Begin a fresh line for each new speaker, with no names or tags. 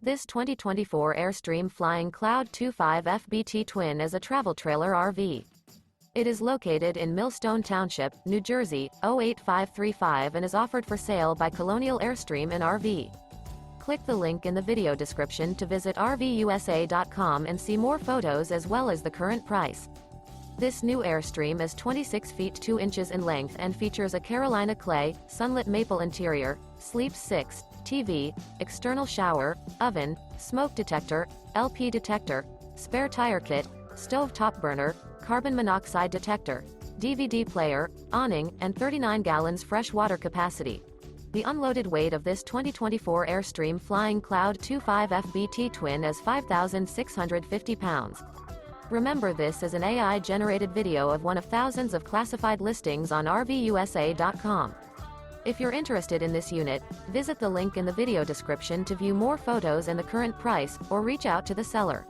This 2024 Airstream Flying Cloud 25 FBT Twin is a travel trailer RV. It is located in Millstone Township, New Jersey, 08535 and is offered for sale by Colonial Airstream RV. Click the link in the video description to visit RVUSA.com and see more photos as well as the current price. This new Airstream is 26 feet 2 inches in length and features a Carolina clay, Sunlit Maple interior, sleeps 6, TV, external shower, oven, smoke detector, LP detector, spare tire kit, stove top burner, carbon monoxide detector, DVD player, awning, and 39 gallons fresh water capacity. The unloaded weight of this 2024 Airstream Flying Cloud 25 FBT Twin is 5,650 pounds. Remember, this is an AI-generated video of one of thousands of classified listings on RVUSA.com. If you're interested in this unit, visit the link in the video description to view more photos and the current price, or reach out to the seller.